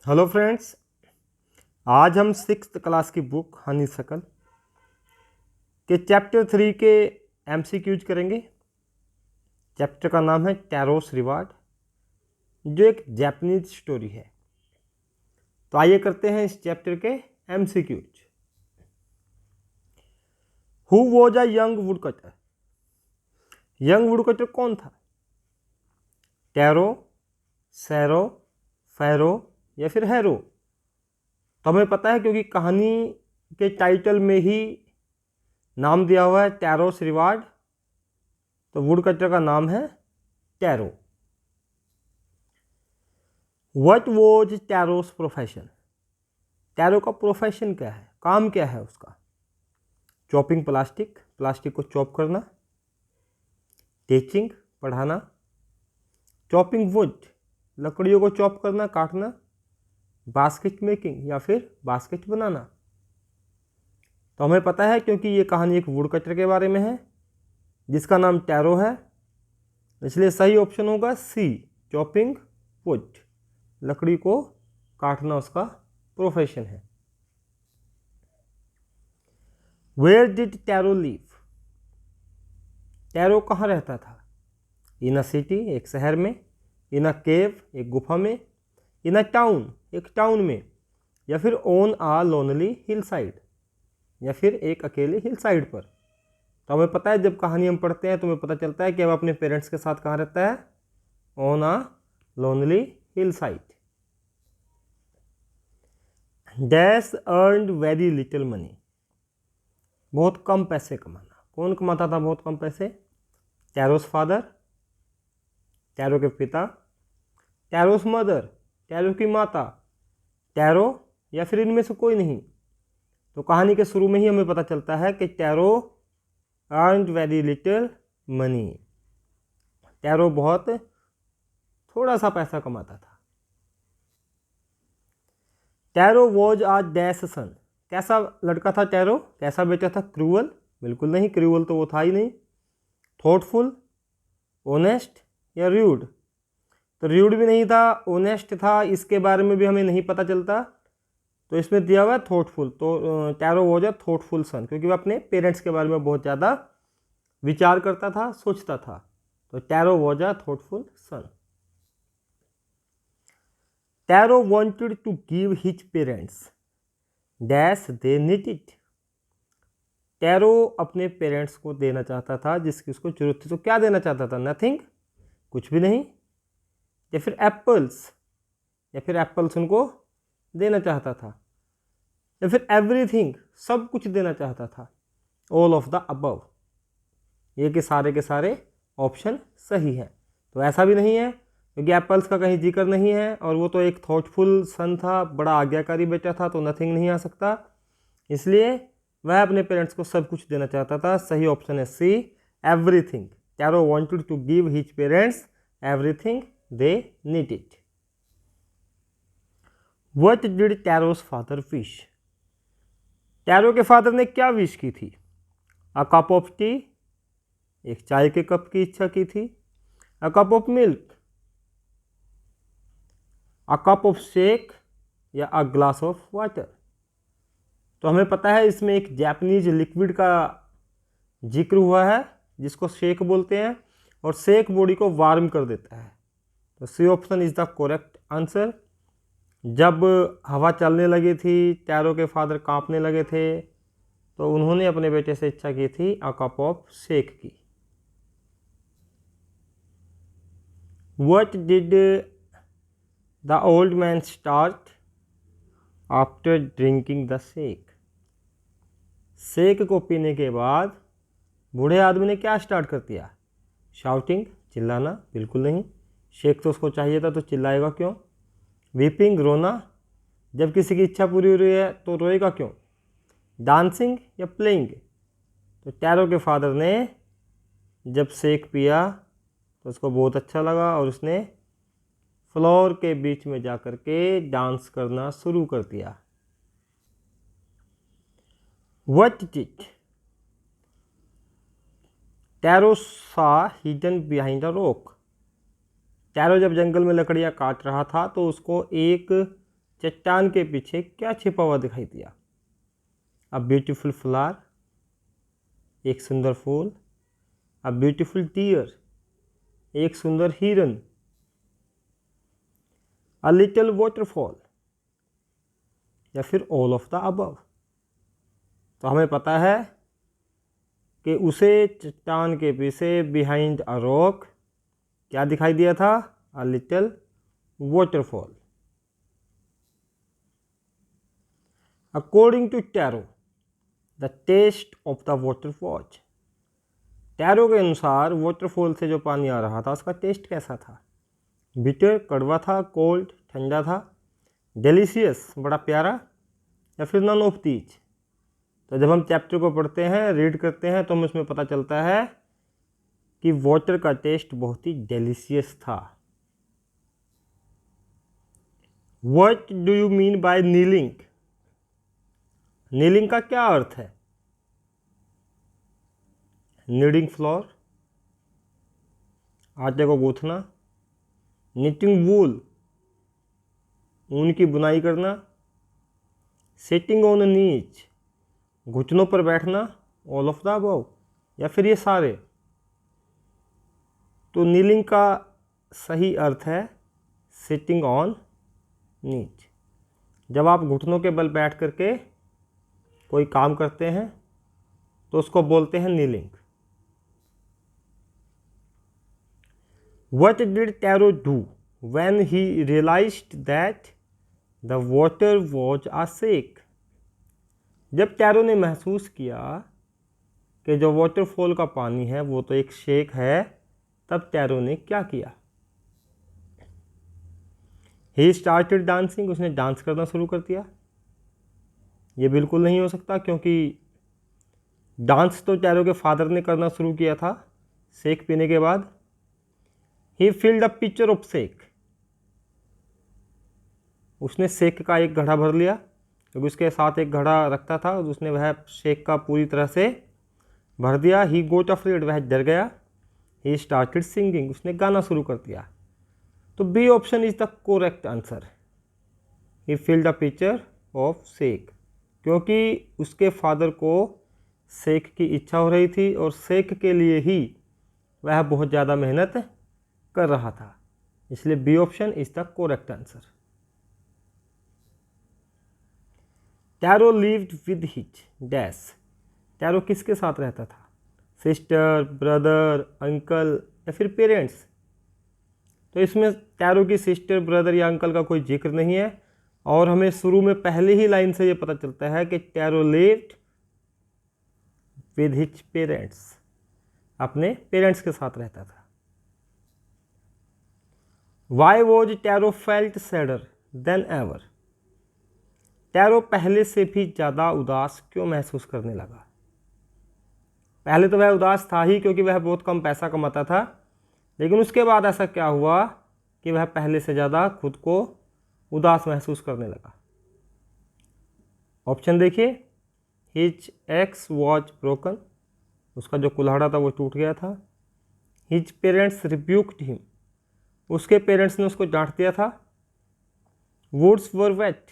Hello friends, आज हम 6th class की बुक हनीशकल के चैप्टर 3 के एमसीक्यूज करेंगे। चैप्टर का नाम है टैरोस रिवार्ड, जो एक जापानीज स्टोरी है। तो आइए करते हैं इस चैप्टर के MCQs. Who was a young woodcutter? Young woodcutter कौन था? टैरो, सैरो, फैरो या फिर हैरो? तो हमें पता है क्योंकि कहानी के टाइटल में ही नाम दिया हुआ है टैरोस रिवार्ड, तो वुडकटर का नाम है Taro. What was Taro's profession? Taro का प्रोफेशन क्या है, काम क्या है उसका? चॉपिंग प्लास्टिक, प्लास्टिक को चॉप करना। टीचिंग, पढ़ाना। चॉपिंग वुड, लकड़ियों को चॉप करना, काटना। बास्केट मेकिंग या फिर बास्केट बनाना। तो हमें पता है क्योंकि ये कहानी एक वुडकटर के बारे में है जिसका नाम टैरो है, इसलिए सही ऑप्शन होगा सी, चॉपिंग वुड। लकड़ी को काटना उसका प्रोफेशन है। Where did Taro live? Taro कहाँ रहता था? इन अ सिटी, एक शहर में। इन अ केव, एक गुफा में। इन अ टाउन, एक टाउन में। या फिर on a lonely hillside, या फिर एक अकेले हिल साइड पर। तो हमें पता है जब कहानी हम पढ़ते हैं तो हमें पता चलता है कि अब अपने पेरेंट्स के साथ कहाँ रहता है, on a lonely hillside. Dash earned very little money, बहुत कम पैसे कमाना। कौन कमाता था बहुत कम पैसे? टैरोस फादर, टैरो के पिता, टैरोस मदर, टैरो की माता, टैरो या फिर इनमें से कोई नहीं। तो कहानी के शुरू में ही हमें पता चलता है कि tarot earned very little money, tarot बहुत थोड़ा सा पैसा कमाता था। टैरो वॉज आ डैश सन, कैसा लड़का था टैरो, कैसा बेटा था? क्रूअल, बिल्कुल नहीं, क्रूअल तो वो था ही नहीं। थॉटफुल, ऑनेस्ट या र्यूड? तो र्यूड भी नहीं था, ऑनेस्ट था, इसके बारे में भी हमें नहीं पता चलता। तो इसमें दिया हुआ है थॉटफुल। तो टैरो वॉज अ थॉटफुल सन, क्योंकि वह अपने पेरेंट्स के बारे में बहुत ज़्यादा विचार करता था, सोचता था। तो Taro was a thoughtful son. Taro wanted to give his parents dash they needed. Taro अपने पेरेंट्स को देना चाहता था जिसकी उसको जरूरत थी। तो क्या देना चाहता था? नथिंग, कुछ भी नहीं। या फिर एप्पल्स, या फिर एप्पल्स उनको देना चाहता था। या फिर एवरीथिंग, सब कुछ देना चाहता था। ऑल ऑफ द अबव, ये के सारे ऑप्शन सही है। तो ऐसा भी नहीं है क्योंकि एप्पल्स का कहीं जिक्र नहीं है, और वो तो एक थॉटफुल सन था, बड़ा आज्ञाकारी बेटा था, तो नथिंग नहीं आ सकता। इसलिए वह अपने पेरेंट्स को सब कुछ देना चाहता था। सही ऑप्शन है C, everything. Taro wanted to give his parents everything they needed. What did Taro's father wish? Taro के फादर ने क्या विश की थी? अ कप ऑफ टी, एक चाय के कप की इच्छा की थी। A cup of milk, a cup of shake या अ ग्लास ऑफ वाटर? तो हमें पता है इसमें एक जापानीज लिक्विड का जिक्र हुआ है जिसको शेक बोलते हैं, और शेक बॉडी को वार्म कर देता है। तो C option is the correct answer. जब हवा चलने लगी थी, टैरो के फादर कांपने लगे थे, तो उन्होंने अपने बेटे से इच्छा की थी अ कप ऑफ शेक की। What did the old man start after drinking the shake? Shake को पीने के बाद बूढ़े आदमी ने क्या स्टार्ट कर दिया? शाउटिंग, चिल्लाना, बिल्कुल नहीं। शेक तो उसको चाहिए था, तो चिल्लाएगा क्यों? वीपिंग, रोना, जब किसी की इच्छा पूरी हो रही है तो रोएगा क्यों? डांसिंग या प्लेइंग? तो टैरो के फादर ने जब शेक पिया तो उसको बहुत अच्छा लगा, और उसने फ्लोर के बीच में जाकर के डांस करना शुरू कर दिया। व्हाट डिड टैरो सा hidden behind a rock? Tarot जब जंगल में लकड़ियां काट रहा था तो उसको एक चट्टान के पीछे क्या छिपा हुआ दिखाई दिया? अ ब्यूटीफुल फ्लावर, एक सुंदर फूल, अ ब्यूटीफुल डियर, एक सुंदर हिरन, अ लिटिल वाटरफॉल, या फिर ऑल ऑफ द अबव। तो हमें पता है कि उसे चट्टान के पीछे बिहाइंड अ रॉक क्या दिखाई दिया था? A little waterfall. According to Taro, the test of the water watch. Taro के अनुसार वाटरफॉल से जो पानी आ रहा था उसका टेस्ट कैसा था? बिटर, कड़वा था, कोल्ड, ठंडा था, डिलीशियस, बड़ा प्यारा, या फिर नन ऑफ दीज। तो जब हम चैप्टर को पढ़ते हैं, रीड करते हैं, तो हमें उसमें पता चलता है कि वाटर का टेस्ट बहुत ही डिलीशियस था। What do you mean by kneeling? Kneeling का क्या अर्थ है? नीडिंग फ्लोर, आटे को गूंथना, निटिंग वूल, ऊन की बुनाई करना, सिटिंग ऑन नीच, घुटनों पर बैठना, ऑल ऑफ द अबव, या फिर ये सारे। तो नीलिंग का सही अर्थ है सिटिंग ऑन नीच। जब आप घुटनों के बल बैठ करके कोई काम करते हैं तो उसको बोलते हैं kneeling. What did Taro do when he realized that the water was a shake? जब टैरो ने महसूस किया कि जो वाटरफॉल का पानी है वो तो एक शेक है, तब टैरो ने क्या किया? He started dancing, उसने डांस करना शुरू कर दिया। ये बिल्कुल नहीं हो सकता, क्योंकि डांस तो टैरो के फादर ने करना शुरू किया था शेक पीने के बाद। He filled a pitcher of shake, उसने शेक का एक घड़ा भर लिया, क्योंकि उसके साथ एक घड़ा रखता था, उसने वह शेक का पूरी तरह से भर दिया। He got afraid, वह डर गया। He started singing, उसने गाना शुरू कर दिया। तो B option is the correct answer. He filled a pitcher of shake, क्योंकि उसके फादर को शेक की इच्छा हो रही थी और शेक के लिए ही वह बहुत ज़्यादा मेहनत कर रहा था, इसलिए B option is the correct answer. Taro lived with his dash. Taro किसके साथ रहता था? सिस्टर, ब्रदर, अंकल, या फिर पेरेंट्स? तो इसमें टैरो की सिस्टर, ब्रदर या अंकल का कोई जिक्र नहीं है, और हमें शुरू में पहले ही लाइन से ये पता चलता है कि tarot lived with his parents, अपने पेरेंट्स के साथ रहता था। Why was tarot felt sadder then ever? Tarot पहले से भी ज़्यादा उदास क्यों महसूस करने लगा? पहले तो वह उदास था ही, क्योंकि वह बहुत कम पैसा कमाता था, लेकिन उसके बाद ऐसा क्या हुआ कि वह पहले से ज़्यादा खुद को उदास महसूस करने लगा? ऑप्शन देखिए। हिज एक्स वॉज ब्रोकन, उसका जो कुल्हाड़ा था वो टूट गया था। हिज पेरेंट्स रिब्यूक्ड हिम, उसके पेरेंट्स ने उसको डांट दिया था। वुड्स वर वेट,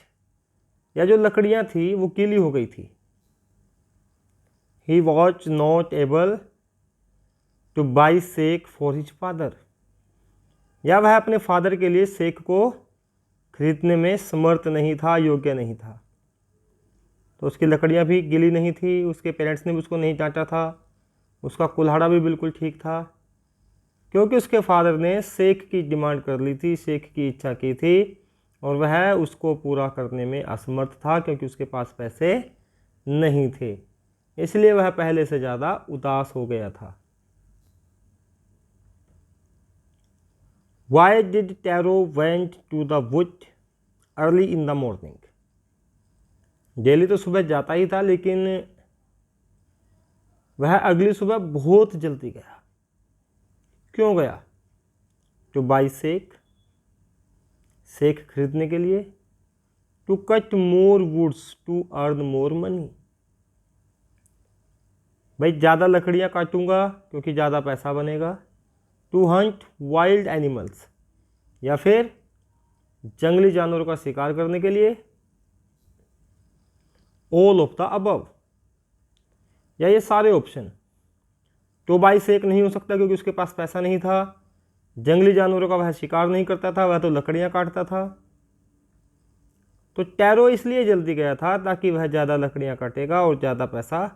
या जो लकड़ियाँ थी वो गीली हो गई थी। He was not able to buy sake for his father, या वह अपने फादर के लिए शेक को खरीदने में समर्थ नहीं था, योग्य नहीं था। तो उसकी लकड़ियाँ भी गीली नहीं थी, उसके पेरेंट्स ने भी उसको नहीं डांटा था, उसका कुल्हाड़ा भी बिल्कुल ठीक था, क्योंकि उसके फादर ने शेक की डिमांड कर ली थी, शेक की इच्छा की थी, और वह उसको पूरा करने में असमर्थ था, क्योंकि उसके पास पैसे नहीं थे, इसलिए वह पहले से ज़्यादा उदास हो गया था। Why did Taro went to the wood early in the morning? Daily तो सुबह जाता ही था, लेकिन वह अगली सुबह बहुत जल्दी गया। क्यों गया? टू बाई शेक, शेक खरीदने के लिए। To cut more woods to earn more money, भाई ज़्यादा लकड़ियाँ काटूंगा क्योंकि ज़्यादा पैसा बनेगा। टू हंट वाइल्ड एनिमल्स, या फिर जंगली जानवरों का शिकार करने के लिए, ऑल ऑफ द अबव, या ये सारे ऑप्शन। तो बाई शेख नहीं हो सकता क्योंकि उसके पास पैसा नहीं था। जंगली जानवरों का वह शिकार नहीं करता था, वह तो लकड़ियां काटता था। तो टैरो इसलिए जल्दी गया था ताकि वह ज़्यादा लकड़ियां काटेगा और ज़्यादा पैसा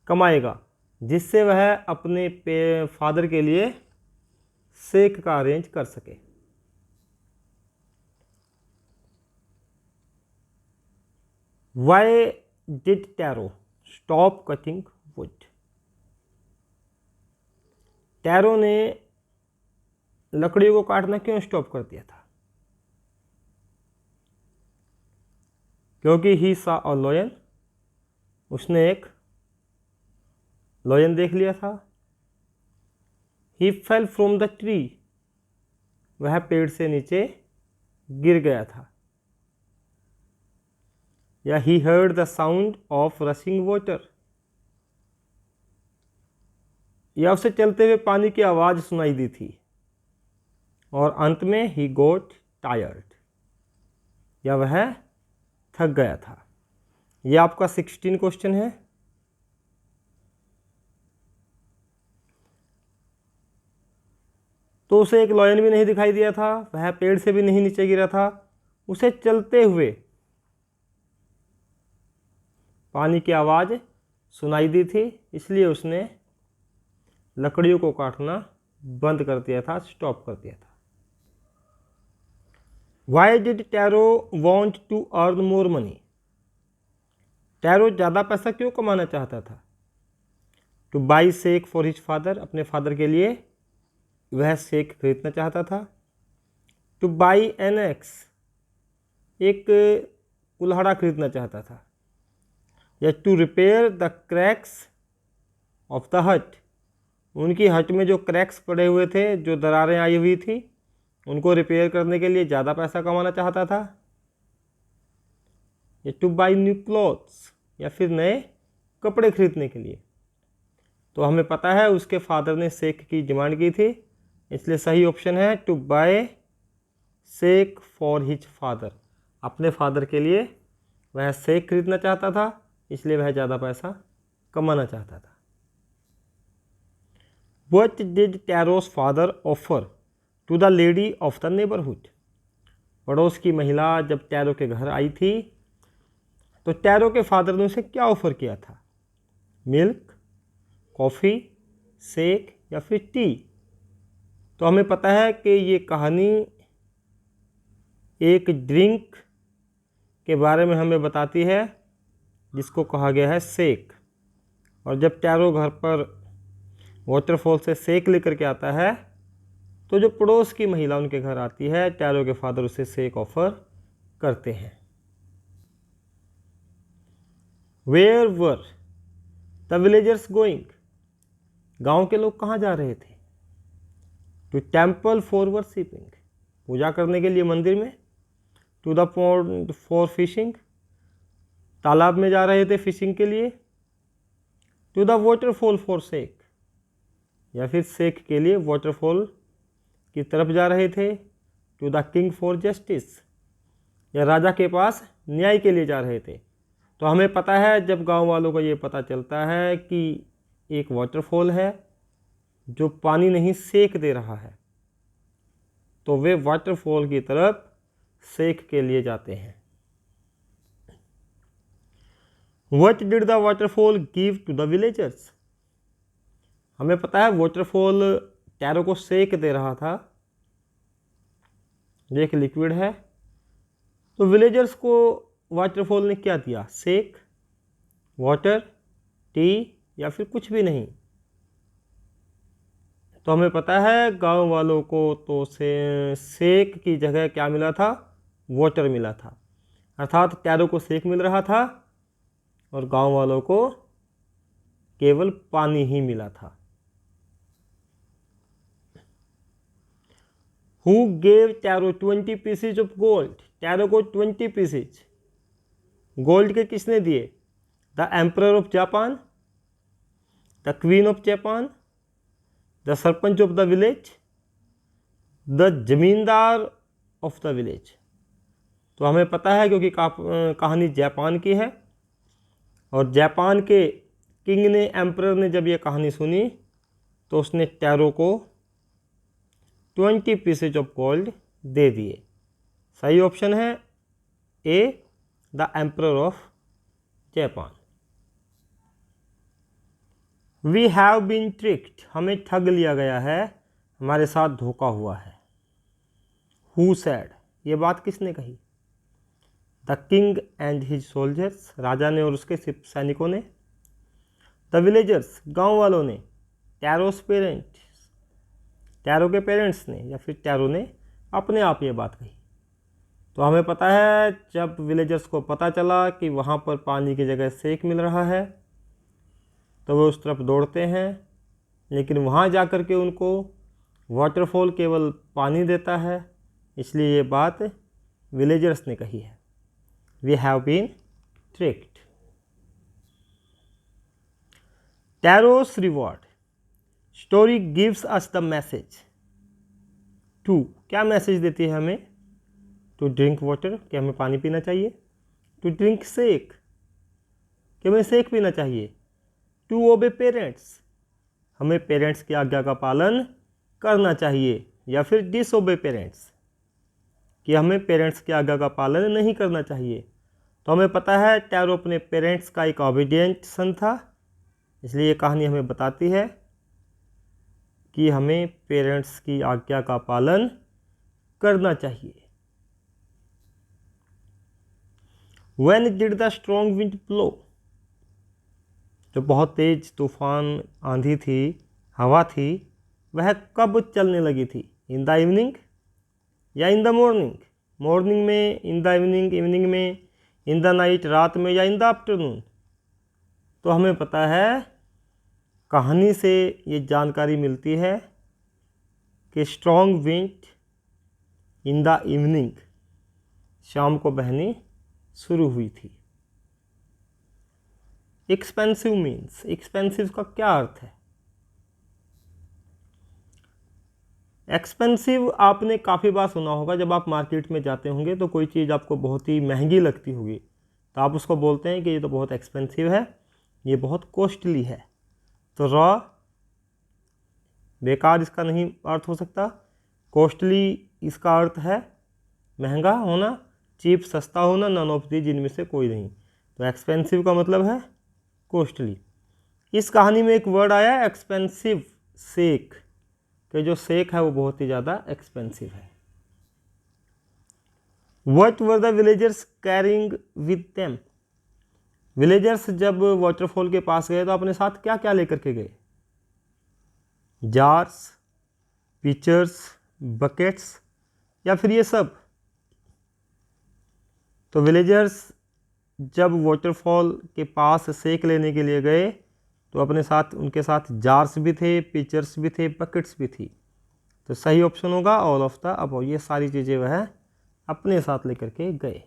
कमाएगा, जिससे वह अपने फादर के लिए शेक का अरेंज कर सके। Y did tarot stop cutting would? Tarot ने लकड़ियों को काटना क्यों स्टॉप कर दिया था? क्योंकि ही सा अ लॉयन, उसने एक लॉयन देख लिया था। ही फेल फ्रॉम द ट्री, वह पेड़ से नीचे गिर गया था। या he heard the sound of rushing water, या उसे चलते हुए पानी की आवाज़ सुनाई दी थी। और अंत में ही गोट टायर्ड, या वह थक गया था। यह आपका 16 क्वेश्चन है। तो उसे एक लॉयन भी नहीं दिखाई दिया था, वह पेड़ से भी नहीं नीचे गिरा था, उसे चलते हुए पानी की आवाज़ सुनाई दी थी, इसलिए उसने लकड़ियों को काटना बंद कर दिया था, स्टॉप कर दिया था। Why did Taro want to earn more money? Taro ज़्यादा पैसा क्यों कमाना चाहता था? To buy sake for his father, अपने फादर के लिए वह शेक खरीदना चाहता था। टू बाई एन एक्स, एक कुल्हाड़ा खरीदना चाहता था। या to repair the cracks of the hut, उनकी हट में जो क्रैक्स पड़े हुए थे, जो दरारें आई हुई थी, उनको रिपेयर करने के लिए ज़्यादा पैसा कमाना चाहता था। या टू बाई न्यू क्लॉथ्स, या फिर नए कपड़े खरीदने के लिए। तो हमें पता है उसके फादर ने शेक की डिमांड की थी, इसलिए सही ऑप्शन है to buy sake for his father. अपने फादर के लिए वह शेक खरीदना चाहता था, इसलिए वह ज़्यादा पैसा कमाना चाहता था। What did टैरो's father offer to the lady of the neighborhood? पड़ोस की महिला जब टैरो के घर आई थी तो टैरो के फादर ने उसे क्या ऑफर किया था? मिल्क, कॉफ़ी, शेक या फिर टी? तो हमें पता है कि ये कहानी एक ड्रिंक के बारे में हमें बताती है जिसको कहा गया है शेक। और जब टैरो घर पर वाटरफॉल से शेक लेकर के आता है तो जो पड़ोस की महिला उनके घर आती है, टैरो के फादर उसे शेक ऑफर करते हैं। Where were the villagers going? गांव के लोग कहाँ जा रहे थे? टू टेम्पल फॉर वर्शिपिंग, पूजा करने के लिए मंदिर में। To the pond for fishing, तालाब में जा रहे थे फिशिंग के लिए। To the waterfall for sake, या फिर शेक के लिए वाटरफॉल की तरफ जा रहे थे। To the king for justice, या राजा के पास न्याय के लिए जा रहे थे। तो हमें पता है जब गांव वालों को ये पता चलता है कि एक वाटरफॉल है जो पानी नहीं शेक दे रहा है, तो वे वाटरफॉल की तरफ शेक के लिए जाते हैं। What did the waterfall give to the villagers? हमें पता है वाटरफॉल टैरो को शेक दे रहा था, ये एक लिक्विड है। तो विलेजर्स को वाटरफॉल ने क्या दिया? शेक, वाटर, टी या फिर कुछ भी नहीं? तो हमें पता है गांव वालों को तो शेक की जगह क्या मिला था? वाटर मिला था। अर्थात टैरो को शेक मिल रहा था और गांव वालों को केवल पानी ही मिला था। Who gave tarot 20 pieces of gold? Tarot को 20 पीसेज गोल्ड के किसने दिए? The emperor of Japan, the queen of Japan, the sarpanch of the village, the जमींदार ऑफ द विलेज। तो हमें पता है क्योंकि कहानी जापान की है, और जापान के किंग ने, एम्परर ने जब ये कहानी सुनी तो उसने टैरो को 20 पीसेज ऑफ गोल्ड दे दिए। सही ऑप्शन है A, the emperor of Japan. We have been tricked, हमें ठग लिया गया है, हमारे साथ धोखा हुआ है। हु सैड, ये बात किसने कही? The king and his soldiers, राजा ने और उसके सैनिकों ने। द विलेजर्स, गांव वालों ने। टैरोस पेरेंट्स, टैरो के पेरेंट्स ने, या फिर टैरो ने अपने आप ये बात कही। तो हमें पता है जब विलेजर्स को पता चला कि वहाँ पर पानी की जगह सेक मिल रहा है तो वो उस तरफ दौड़ते हैं, लेकिन वहाँ जा कर के उनको वाटरफॉल केवल पानी देता है, इसलिए ये बात विलेजर्स ने कही है। We have been tricked. Taro's reward story gives us the message to, क्या मैसेज देती है हमें? टू ड्रिंक वाटर, कि हमें पानी पीना चाहिए। टू ड्रिंक सेक, कि हमें सेक पीना चाहिए। टू ओबे पेरेंट्स, हमें पेरेंट्स की आज्ञा का पालन करना चाहिए। या फिर डिसओबे पेरेंट्स, कि हमें पेरेंट्स की आज्ञा का पालन नहीं करना चाहिए। तो हमें पता है टैरो अपने पेरेंट्स का एक ओबीडिएंट सन था, इसलिए ये कहानी हमें बताती है कि हमें पेरेंट्स की आज्ञा का पालन करना चाहिए। When did the strong wind blow, जो बहुत तेज तूफान आंधी थी, हवा थी, वह कब चलने लगी थी? इन द इवनिंग या इन द मॉर्निंग? मॉर्निंग में, इन द इवनिंग, इवनिंग में, इन द नाइट, रात में, या इन द आफ्टरनून? तो हमें पता है कहानी से ये जानकारी मिलती है कि strong wind in the evening, शाम को बहनी शुरू हुई थी। एक्सपेंसिव मीन्स, एक्सपेंसिव का क्या अर्थ है? एक्सपेंसिव आपने काफ़ी बार सुना होगा, जब आप मार्केट में जाते होंगे तो कोई चीज़ आपको बहुत ही महंगी लगती होगी तो आप उसको बोलते हैं कि ये तो बहुत एक्सपेंसिव है, ये बहुत कॉस्टली है। तो रॉ बेकार इसका नहीं अर्थ हो सकता, कॉस्टली इसका अर्थ है महंगा होना, चीप सस्ता होना, नन ऑफ दी जिनमें से कोई नहीं। तो एक्सपेंसिव का मतलब है कॉस्टली। इस कहानी में एक वर्ड आया एक्सपेंसिव, सेक, कि जो सेक है वो बहुत ही ज़्यादा एक्सपेंसिव है। What were the villagers carrying with them? Villagers जब वाटरफॉल के पास गए तो अपने साथ क्या क्या लेकर के गए? जार्स, पिचर्स, बकेट्स, या फिर ये सब? तो विलेजर्स जब वाटरफॉल के पास सेक लेने के लिए गए तो अपने साथ, उनके साथ जार्स भी थे, पिचर्स भी थे, बकेट्स भी थी। तो सही ऑप्शन होगा ऑल ऑफ द अबव, ये सारी चीज़ें वह अपने साथ लेकर के गए।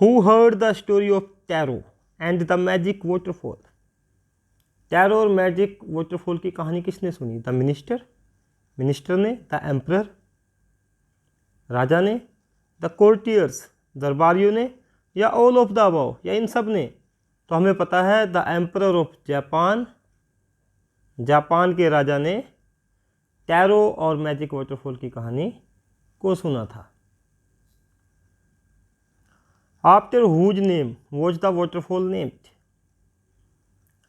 Who heard the story of tarot and the magic waterfall? Tarot और मैजिक वाटरफॉल की कहानी किसने सुनी? द मिनिस्टर, मिनिस्टर ने, द एम्परर, राजा ने, द कोर्टियर्स, दरबारियों ने, या ऑल ऑफ द अबव, या इन सब ने? तो हमें पता है the emperor of Japan, Japan के राजा ने टैरो और मैजिक वाटरफॉल की कहानी को सुना था। After whose name was the waterfall named?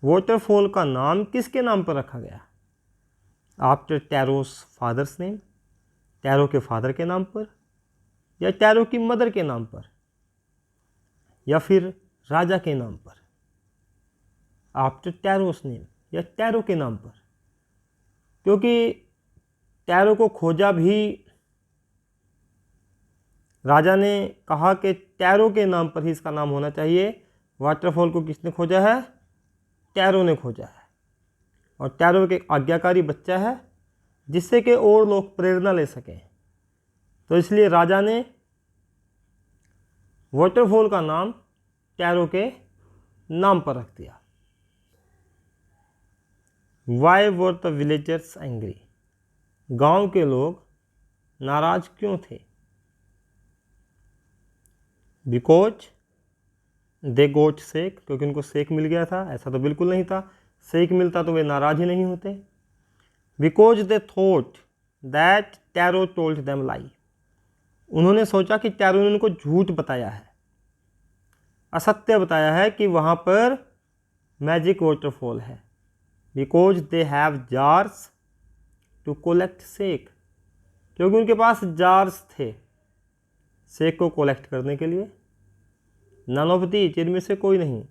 Waterfall का नाम किसके नाम पर रखा गया? After Taro's father's name, Taro के फादर के नाम पर, या टैरो की मदर के नाम पर, या फिर राजा के नाम पर? आफ्टर टैरोस नेम, या टैरो के नाम पर, क्योंकि टैरो को खोजा भी राजा ने कहा कि टैरो के नाम पर ही इसका नाम होना चाहिए। वाटरफॉल को किसने खोजा है? टैरो ने खोजा है, और टैरो के आज्ञाकारी बच्चा है जिससे कि और लोग प्रेरणा ले सकें। तो इसलिए राजा ने वाटरफॉल का नाम टैरो के नाम पर रख दिया। Why were the villagers angry? गांव के लोग नाराज क्यों थे? बिकॉज दे गोट सेक, क्योंकि उनको सेक मिल गया था। ऐसा तो बिल्कुल नहीं था, सेक मिलता तो वे नाराज ही नहीं होते। Because they thought that Taro told them lie, उन्होंने सोचा कि टैरो ने उनको झूठ बताया है, असत्य बताया है कि वहाँ पर मैजिक वाटरफॉल है। Because they have jars to collect sake, क्योंकि उनके पास जार्स थे सेक को कोलेक्ट करने के लिए। नन ऑफ दीज, इनमें से कोई नहीं।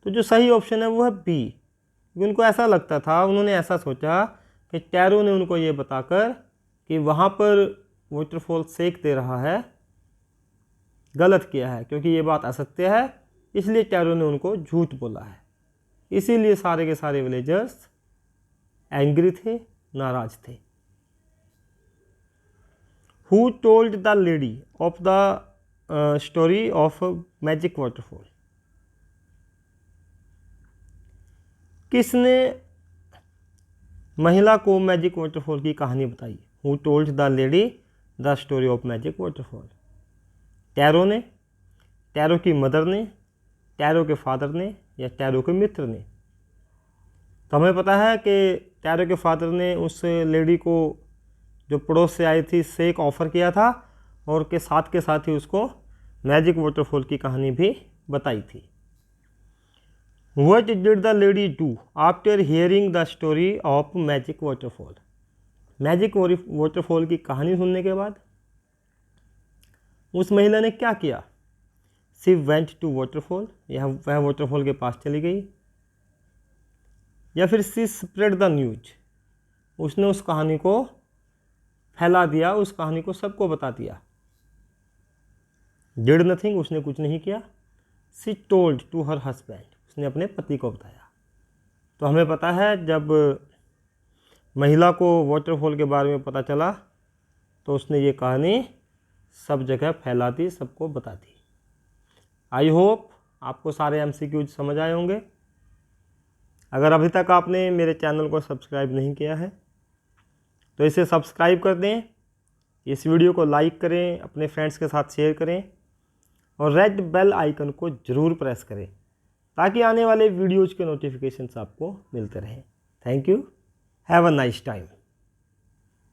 तो जो सही ऑप्शन है वो है बी, क्योंकि उनको ऐसा लगता था, उन्होंने ऐसा सोचा कि टैरो ने उनको ये बताकर कि वहाँ पर वाटरफॉल सेक दे रहा है, गलत किया है, क्योंकि ये बात असत्य है, इसलिए टैरो ने उनको झूठ बोला है। इसीलिए सारे के सारे विलेजर्स एंग्री थे, नाराज थे। Who told the lady of the story of magic waterfall, किसने महिला को मैजिक वाटरफॉल की कहानी बताई? Who told the lady the story of magic waterfall? Tarot ने, टैरो की मदर ने, टैरो के फादर ने, या टैरो के मित्र ने? तो हमें पता है कि टैरो के फादर ने उस लेडी को जो पड़ोस से आई थी सेक ऑफ़र किया था, और के साथ ही उसको मैजिक वाटरफॉल की कहानी भी बताई थी। What did the lady do after hearing the story of magic waterfall? Magic waterfall की कहानी सुनने के बाद उस महिला ने क्या किया? She went to waterfall, वह वाटरफॉल के पास चली गई, या फिर she spread the news, उसने उस कहानी को फैला दिया, उस कहानी को सबको बता दिया। Did nothing, उसने कुछ नहीं किया। She told to her husband, उसने अपने पति को बताया। तो हमें पता है जब महिला को वाटरफॉल के बारे में पता चला तो उसने ये कहानी सब जगह फैला दी, सबको बता दी। आई होप आपको सारे MCQs समझ आए होंगे। अगर अभी तक आपने मेरे चैनल को सब्सक्राइब नहीं किया है तो इसे सब्सक्राइब कर दें, इस वीडियो को लाइक करें, अपने फ्रेंड्स के साथ शेयर करें, और रेड बेल आइकन को ज़रूर प्रेस करें ताकि आने वाले वीडियोज़ के नोटिफिकेशंस आपको मिलते रहें। Thank you, have a nice time.